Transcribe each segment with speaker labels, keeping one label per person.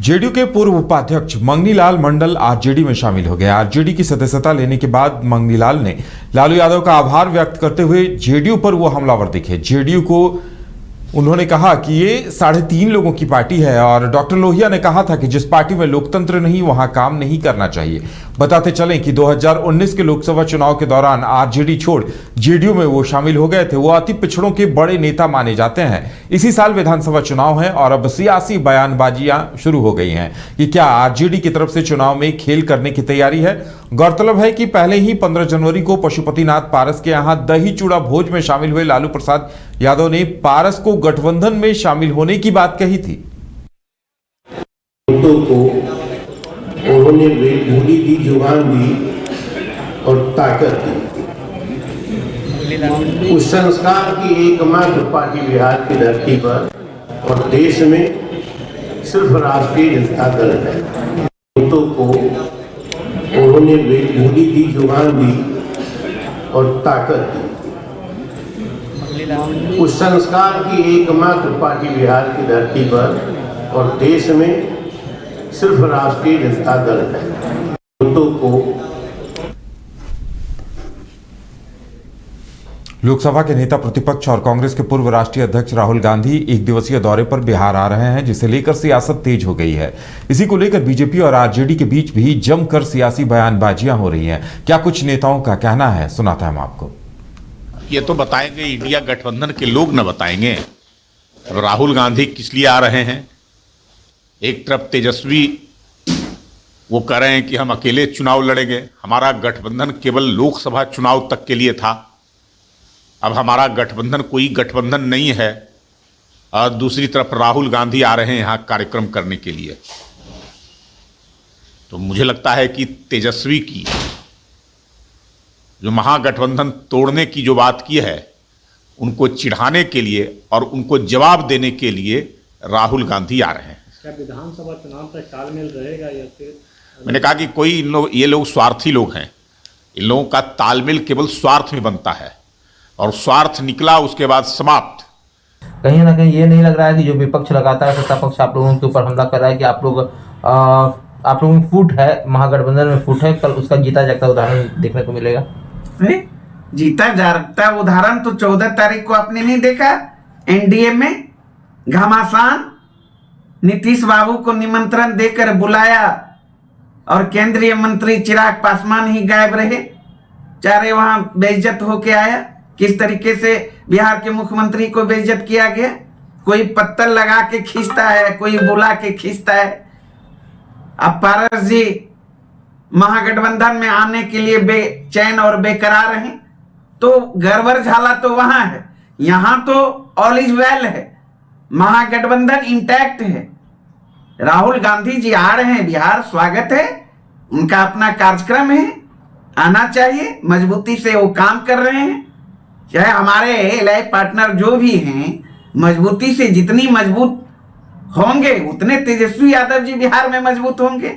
Speaker 1: JDU के पूर्व उपाध्यक्ष मंगनीलाल मंडल आरजेडी में शामिल हो गए। आरजेडी की सदस्यता लेने के बाद मंगनीलाल ने लालू यादव का आभार व्यक्त करते हुए जेडीयू पर वो हमलावर दिखे। जेडीयू को उन्होंने कहा कि ये 3.5 लोगों की पार्टी है और डॉक्टर लोहिया ने कहा था कि जिस पार्टी में लोकतंत्र नहीं वहां काम नहीं करना चाहिए। बताते चलें कि 2019 के लोकसभा चुनाव के दौरान आरजेडी छोड़ जेडीयू में वो शामिल हो गए थे। वो अति पिछड़ों के बड़े नेता माने जाते हैं। इसी साल विधानसभा चुनाव है और अब सियासी बयानबाजियां शुरू हो गई हैं कि क्या आरजेडी की तरफ से चुनाव में खेल करने की तैयारी है। गौरतलब है कि पहले ही 15 जनवरी को पशुपतिनाथ पारस के यहां दही चूड़ा भोज में शामिल हुए लालू प्रसाद यादव ने पारस को गठबंधन में शामिल होने की बात कही थी।
Speaker 2: उन्होंने बेबूदी दी, जुबान दी और ताकत दी। उस संस्कार की एकमात्र पार्टी बिहार की धरती पर और देश में सिर्फ राष्ट्रीय जनता दल है। को उन्होंने बेबूदी दी, जुबान दी और ताकत दी। उस संस्कार की एकमात्र पार्टी बिहार की धरती पर और देश में सिर्फ राष्ट्रीय जनता दल है।
Speaker 1: लोकसभा के नेता प्रतिपक्ष और कांग्रेस के पूर्व राष्ट्रीय अध्यक्ष राहुल गांधी एक दिवसीय दौरे पर बिहार आ रहे हैं, जिसे लेकर सियासत तेज हो गई है। इसी को लेकर बीजेपी और आरजेडी के बीच भी जमकर सियासी बयानबाजियां हो रही हैं। क्या कुछ नेताओं का कहना है, सुनाता है हम आपको।
Speaker 3: ये तो बताएंगे इंडिया गठबंधन के लोग न बताएंगे। राहुल गांधी किस लिए आ रहे हैं? एक तरफ तेजस्वी वो कह रहे हैं कि हम अकेले चुनाव लड़ेंगे, हमारा गठबंधन केवल लोकसभा चुनाव तक के लिए था, अब हमारा गठबंधन कोई गठबंधन नहीं है। और दूसरी तरफ राहुल गांधी आ रहे हैं यहाँ कार्यक्रम करने के लिए। तो मुझे लगता है कि तेजस्वी की जो महागठबंधन तोड़ने की जो बात की है, उनको चिढ़ाने के लिए और उनको जवाब देने के लिए राहुल गांधी आ रहे हैं।
Speaker 4: क्या विधानसभा चुनाव तक तालमेल रहेगा या फिर?
Speaker 3: मैंने कहा कि ये लोग स्वार्थी लोग हैं। इन लोगों का तालमेल केवल स्वार्थ में बनता है और स्वार्थ निकला उसके बाद समाप्त।
Speaker 5: कहीं ना कहीं ये नहीं लग रहा है कि जो विपक्ष लगातार सत्ता पक्ष आप लोगों के ऊपर हमला कर रहा है कि आप लोगों में फूट है, महागठबंधन में फूट है, कल उसका जीता जागता उदाहरण देखने को मिलेगा?
Speaker 6: जीता जागता उदाहरण तो 14 तारीख को आपने नहीं देखा? एनडीए में घमासान नीतीश बाबू को निमंत्रण देकर बुलाया और केंद्रीय मंत्री चिराग पासवान ही गायब रहे, चारे वहां बेइज्जत होके आया। किस तरीके से बिहार के मुख्यमंत्री को बेइज्जत किया गया। कोई पत्थर लगा के खींचता है, कोई बुला के खींचता है। अब पारस जी महागठबंधन में आने के लिए बेचैन और बेकरार हैं, तो गड़बड़ झाला तो वहां है, यहां तो ऑल इज वेल है, महागठबंधन इंटैक्ट है। राहुल गांधी जी आ रहे हैं बिहार, स्वागत है, उनका अपना कार्यक्रम है, आना चाहिए। मजबूती से वो काम कर रहे हैं। चाहे हमारे एलआई पार्टनर जो भी हैं, मजबूती से जितनी मजबूत होंगे उतने तेजस्वी यादव जी बिहार में मजबूत होंगे।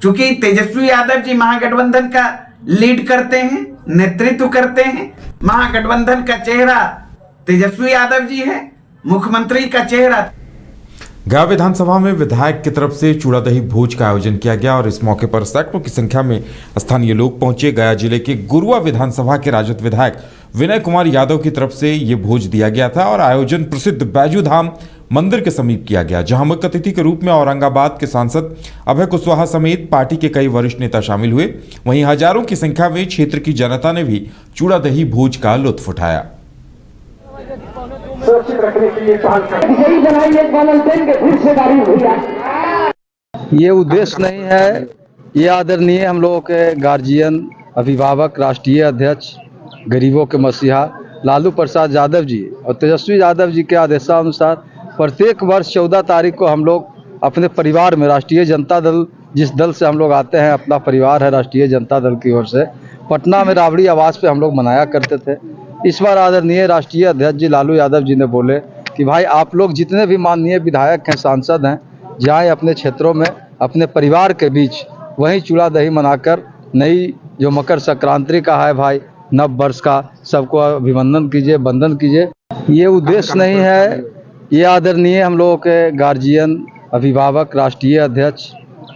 Speaker 6: क्योंकि तेजस्वी यादव जी महागठबंधन का लीड करते हैं, नेतृत्व करते हैं। महागठबंधन का चेहरा तेजस्वी यादव जी है, मुख्यमंत्री का चेहरा।
Speaker 1: गया विधानसभा में विधायक की तरफ से चूड़ा दही भोज का आयोजन किया गया और इस मौके पर सैकड़ों की संख्या में स्थानीय लोग पहुंचे। गया जिले के गुरुआ विधानसभा के राजद विधायक विनय कुमार यादव की तरफ से ये भोज दिया गया था और आयोजन प्रसिद्ध बैजू धाम मंदिर के समीप किया गया, जहां मुख्य अतिथि के रूप में औरंगाबाद के सांसद अभय कुशवाहा समेत पार्टी के कई वरिष्ठ नेता शामिल हुए। वहीं हजारों की संख्या में क्षेत्र की जनता ने भी चूड़ा दही भोज का लुत्फ उठाया।
Speaker 7: ये उद्देश्य नहीं है, ये आदरणीय हम लोगों के गार्जियन, अभिभावक, राष्ट्रीय अध्यक्ष, गरीबों के मसीहा लालू प्रसाद यादव जी और तेजस्वी यादव जी के आदेशानुसार प्रत्येक वर्ष 14 तारीख को हम लोग अपने परिवार में, राष्ट्रीय जनता दल जिस दल से हम लोग आते हैं, अपना परिवार है राष्ट्रीय जनता दल की ओर से, पटना में राबड़ी आवास पे हम लोग मनाया करते थे। इस बार आदरणीय राष्ट्रीय अध्यक्ष जी लालू यादव जी ने बोले कि भाई आप लोग जितने भी माननीय विधायक हैं, सांसद हैं, जाएँ अपने क्षेत्रों में अपने परिवार के बीच, वहीं चूड़ा दही मनाकर नई जो मकर संक्रांति का है भाई, नव वर्ष का, सबको अभिनंदन कीजिए, वंदन कीजिए। ये उद्देश्य नहीं है, ये आदरणीय हम लोगों के गार्जियन, अभिभावक, राष्ट्रीय अध्यक्ष,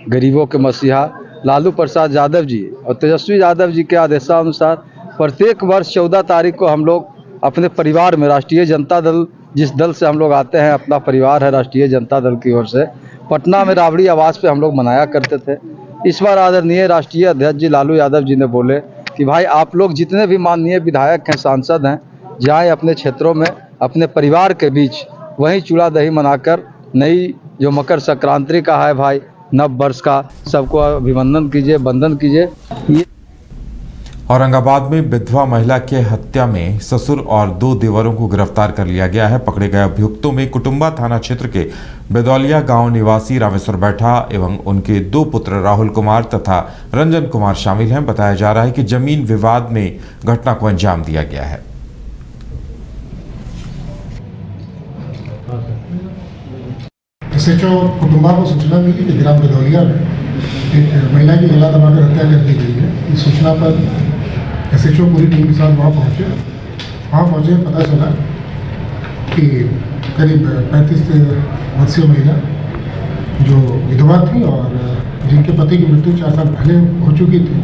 Speaker 7: गरीबों के मसीहा लालू प्रसाद यादव जी और तेजस्वी यादव जी के आदेशानुसार प्रत्येक वर्ष 14 तारीख को हम लोग अपने परिवार में, राष्ट्रीय जनता दल जिस दल से हम लोग आते हैं, अपना परिवार है राष्ट्रीय जनता दल की ओर से, पटना में राबड़ी आवास पे हम लोग मनाया करते थे। इस बार आदरणीय राष्ट्रीय अध्यक्ष जी लालू यादव जी ने बोले कि भाई आप लोग जितने भी माननीय विधायक हैं, सांसद हैं, जाएं अपने क्षेत्रों में अपने परिवार के बीच वहीं चूड़ा दही मनाकर नई जो मकर संक्रांति का है भाई, नव वर्ष का सबको अभिनंदन कीजिए, वंदन कीजिए।
Speaker 1: औरंगाबाद में विधवा महिला के हत्या में ससुर और 2 देवरों को गिरफ्तार कर लिया गया है। पकड़े गए अभियुक्तों में कुटुंबा थाना क्षेत्र के बेदौलिया गांव निवासी रामेश्वर बैठा एवं उनके 2 पुत्र राहुल कुमार तथा रंजन कुमार शामिल हैं। बताया जा रहा है कि जमीन विवाद में घटना को अंजाम दिया गया है।
Speaker 8: एसएचओ कुटुंबा को सूचना मिली कि ग्राम बेदौलिया में एक महिला की गला दबाकर हत्या कर दी गई है। इस सूचना पर एसएचओ पूरी टीम के साथ वहाँ पहुँचे। पता चला कि करीब 35 वर्षीय महिला जो विधवा थी और जिनके पति की मृत्यु 4 साल पहले हो चुकी थी,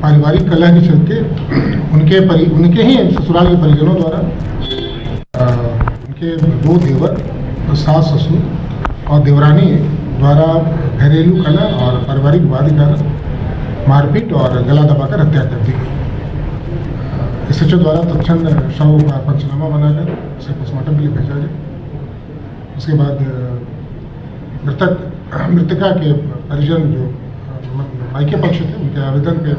Speaker 8: पारिवारिक कलह के चलते उनके ही ससुराल के परिजनों द्वारा उनके 2 देवर, सास ससुर और देवरानी द्वारा घरेलू कलह और पारिवारिक विवाद के कारण मारपीट और गला दबाकर हत्या कर दी गई। एसएचओ द्वारा तत्क्षण शव का पंचनामा बनाकर उसे पोस्टमार्टम के लिए भेजा गया। उसके बाद मृतका के परिजन जो मायके पक्ष थे, उनके आवेदन पे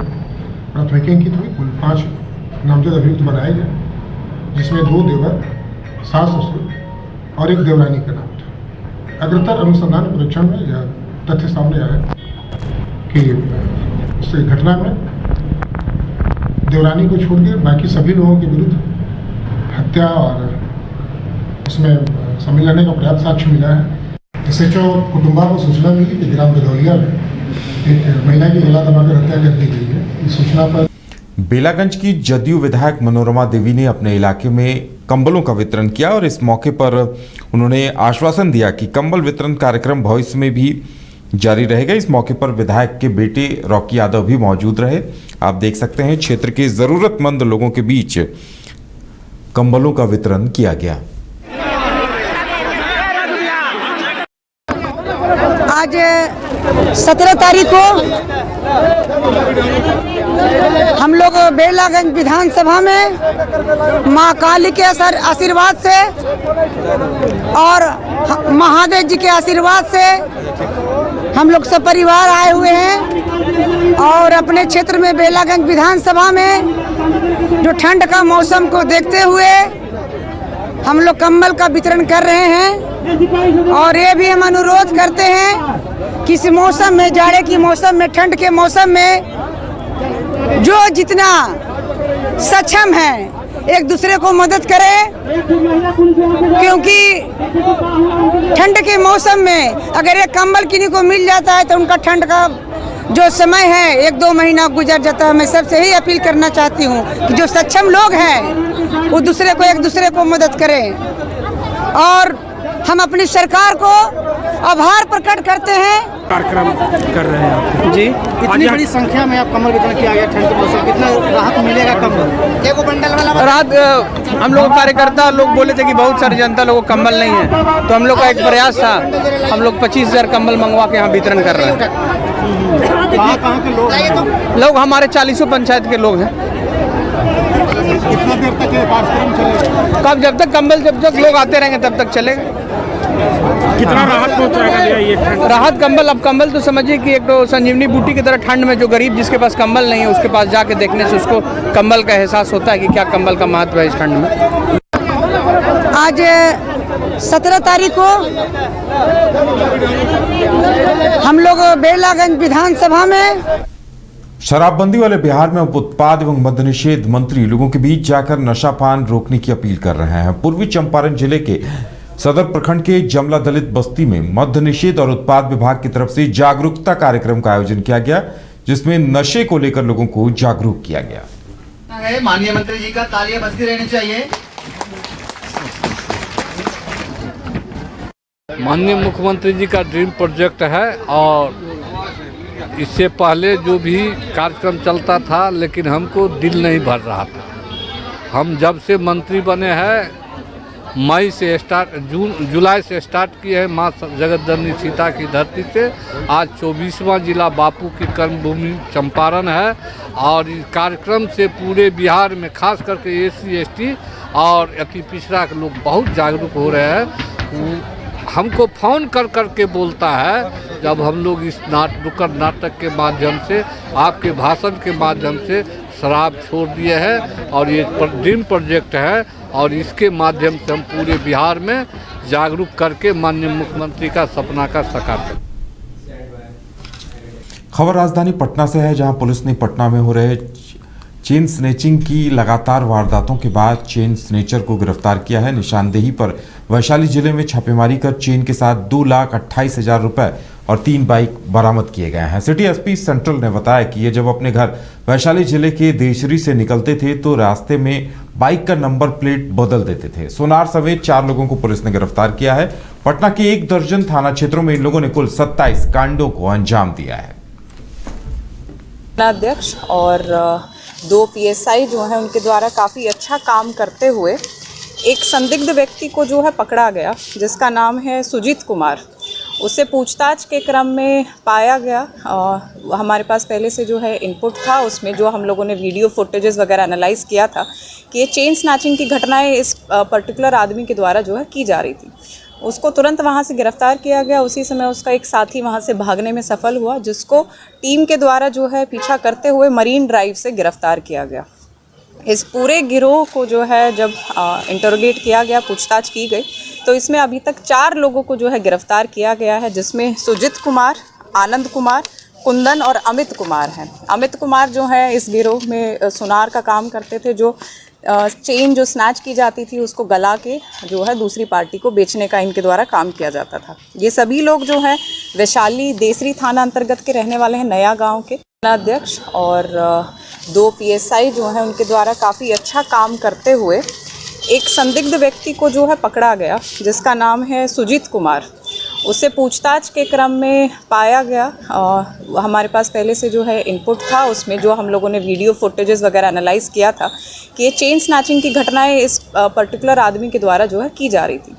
Speaker 8: प्राथमिकी अंकित हुई। कुल 5 नामजद अभियुक्त बनाए गए, जिसमें 2 देवर, सास ससुर और एक देवरानी का नाम था। अग्रतर अनुसंधान परीक्षण में यह तथ्य सामने आया कि उस घटना में देवरानी को छोड़ दिया बाकी सभी लोगों के विरुद्ध हत्या और उसमें शामिल रहने का पर्याप्त साक्ष्य मिला है। एसएचओ कुटुंबा को सूचना मिली कि ग्राम बेदौलिया में एक महिला की गला दबाकर हत्या कर दी गई है। इस सूचना पर
Speaker 1: बेलागंज की जदयू विधायक मनोरमा देवी ने अपने इलाके में कंबलों का वितरण किया और इस मौके पर उन्होंने आश्वासन दिया कि कंबल वितरण कार्यक्रम भविष्य में भी जारी रहेगा। इस मौके पर विधायक के बेटे रॉकी यादव भी मौजूद रहे। आप देख सकते हैं क्षेत्र के जरूरतमंद लोगों के बीच कंबलों का वितरण किया गया।
Speaker 9: आज 17 तारीख को हम लोग बेलागंज विधानसभा में माँ काली के आशीर्वाद से और महादेव जी के आशीर्वाद से हम लोग सब परिवार आए हुए हैं और अपने क्षेत्र में बेलागंज विधानसभा में जो ठंड का मौसम को देखते हुए हम लोग कंबल का वितरण कर रहे हैं। और ये भी हम अनुरोध करते हैं कि इस मौसम में, जाड़े की मौसम में, ठंड के मौसम में जो जितना सक्षम है एक दूसरे को मदद करें, क्योंकि ठंड के मौसम में अगर एक कंबल किन्हीं को मिल जाता है तो उनका ठंड का जो समय है 1-2 महीना गुजर जाता है। मैं सबसे ही अपील करना चाहती हूँ कि जो सक्षम लोग हैं वो एक दूसरे को मदद करें। और हम अपनी सरकार को आभार प्रकट करते हैं।
Speaker 10: कार्यक्रम कर रहे हैं आप जी,
Speaker 4: इतनी बड़ी संख्या में आप कंबल वितरण किया गया ठंड के मौसम, कितना राहत मिलेगा कंबल?
Speaker 10: एगो बंडल वाला रात हम लोग कार्यकर्ता लोग बोले थे कि बहुत सारी जनता लोगों को कंबल नहीं है, तो हम लोग का एक प्रयास था, हम लोग 25,000 कंबल मंगवा के यहाँ वितरण कर रहे हैं।
Speaker 4: कहाँ के लोग हैं?
Speaker 10: लोग हमारे 40 पंचायत के लोग हैं।
Speaker 4: कितना देर तक ये कार्यक्रम चलेगा?
Speaker 10: कब, जब तक कंबल, जब तक लोग आते रहेंगे तब तक चलेगा।
Speaker 4: कितना राहत पहुंचाएगा ये ठंड?
Speaker 10: राहत कंबल, अब कंबल तो समझिए कि एक तो संजीवनी बूटी की तरह ठंड में जो गरीब जिसके पास कंबल नहीं है उसके पास जाके देखने से उसको कंबल का एहसास होता है कि क्या कंबल का महत्व है इस ठंड में।
Speaker 9: आज 17 तारीख को हम लोग बेलागंज विधानसभा में
Speaker 1: शराबबंदी वाले बिहार में उत्पाद एवं मद्य निषेध मंत्री लोगों के बीच जाकर नशापान रोकने की अपील कर रहे हैं। पूर्वी चंपारण जिले के सदर प्रखंड के जमला दलित बस्ती में मद्य निषेध और उत्पाद विभाग की तरफ से जागरूकता कार्यक्रम का आयोजन किया गया, जिसमें नशे को लेकर लोगों को जागरूक किया गया।
Speaker 11: माननीय मंत्री जी का तालियां बजती रहनी चाहिए। माननीय मुख्यमंत्री जी का ड्रीम प्रोजेक्ट है और इससे पहले जो भी कार्यक्रम चलता था लेकिन हमको दिल नहीं भर रहा था। हम जब से मंत्री बने हैं मई से जुलाई से स्टार्ट किए हैं माँ जगतजननी सीता की धरती से। आज 24वां जिला बापू की कर्मभूमि चंपारण है और इस कार्यक्रम से पूरे बिहार में खास करके SC ST और अति पिछड़ा के लोग बहुत जागरूक हो रहे हैं। हमको फ़ोन कर के बोलता है जब हम लोग इस नुक्कड़ नाटक के माध्यम से आपके भाषण के माध्यम से शराब छोड़ दिए हैं और ये ड्रीम प्रोजेक्ट है और इसके माध्यम से हम पूरे बिहार में जागरूक करके माननीय मुख्यमंत्री का सपना का साकार करें।
Speaker 1: खबर राजधानी पटना से है, जहां पुलिस ने पटना में हो रहे चेन स्नेचिंग की लगातार वारदातों के बाद चेन स्नेचर को गिरफ्तार किया है। निशानदेही पर वैशाली जिले में छापेमारी कर चेन के साथ 2,28,000 रुपए और 3 बाइक बरामद किए गए हैं। सिटी SP सेंट्रल ने बताया कि ये जब अपने घर वैशाली जिले के देशरी से निकलते थे तो रास्ते में बाइक का नंबर प्लेट बदल देते थे। सोनार समेत 4 लोगों को पुलिस ने गिरफ्तार किया है। पटना के 1 दर्जन थाना क्षेत्रों में इन लोगों ने कुल 27 कांडों को अंजाम दिया है।
Speaker 12: अध्यक्ष और 2 PSI जो है उनके द्वारा काफ़ी अच्छा काम करते हुए एक संदिग्ध व्यक्ति को जो है पकड़ा गया, जिसका नाम है सुजीत कुमार। उससे पूछताछ के क्रम में पाया गया, हमारे पास पहले से जो है इनपुट था, उसमें जो हम लोगों ने वीडियो फुटेजेस वगैरह एनालाइज किया था कि ये चेन स्नैचिंग की घटनाएं इस पर्टिकुलर आदमी के द्वारा जो है की जा रही थी। उसको तुरंत वहाँ से गिरफ्तार किया गया। उसी समय उसका एक साथी वहाँ से भागने में सफल हुआ, जिसको टीम के द्वारा जो है पीछा करते हुए मरीन ड्राइव से गिरफ्तार किया गया। इस पूरे गिरोह को जो है जब इंटरोगेट किया गया, पूछताछ की गई, तो इसमें अभी तक 4 लोगों को जो है गिरफ्तार किया गया है, जिसमें सुजीत कुमार, आनंद कुमार, कुंदन और अमित कुमार हैं। अमित कुमार जो है इस गिरोह में सुनार का काम करते थे, जो चेन जो स्नैच की जाती थी उसको गला के जो है दूसरी पार्टी को बेचने का इनके द्वारा काम किया जाता था। ये सभी लोग जो है वैशाली देसरी थाना अंतर्गत के रहने वाले हैं, नया गांव के। अध्यक्ष और 2 PSI जो है उनके द्वारा काफ़ी अच्छा काम करते हुए एक संदिग्ध व्यक्ति को जो है पकड़ा गया, जिसका नाम है सुजीत कुमार। उससे पूछताछ के क्रम में पाया गया, हमारे पास पहले से जो है इनपुट था, उसमें जो हम लोगों ने वीडियो फुटेजेस वगैरह एनालाइज किया था कि ये चेन स्नैचिंग की घटनाएं इस पर्टिकुलर आदमी के द्वारा जो है की जा रही थी।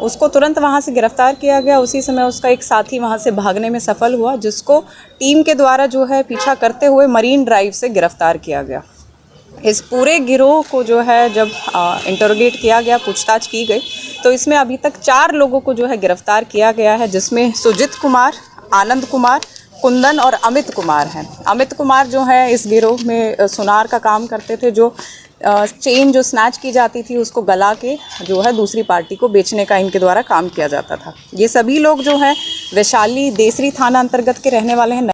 Speaker 12: उसको तुरंत वहाँ से गिरफ्तार किया गया। उसी समय उसका एक साथी वहाँ से भागने में सफल हुआ, जिसको टीम के द्वारा जो है पीछा करते हुए मरीन ड्राइव से गिरफ्तार किया गया। इस पूरे गिरोह को जो है जब इंटरोगेट किया गया, पूछताछ की गई, तो इसमें अभी तक 4 लोगों को जो है गिरफ्तार किया गया है, जिसमें सुजीत कुमार, आनंद कुमार, कुंदन और अमित कुमार हैं। अमित कुमार जो है इस गिरोह में सुनार का काम करते थे, जो चेन जो स्नैच की जाती थी उसको गला के जो है दूसरी पार्टी को बेचने का इनके द्वारा काम किया जाता था। ये सभी लोग जो है वैशाली देसरी थाना अंतर्गत के रहने वाले हैं।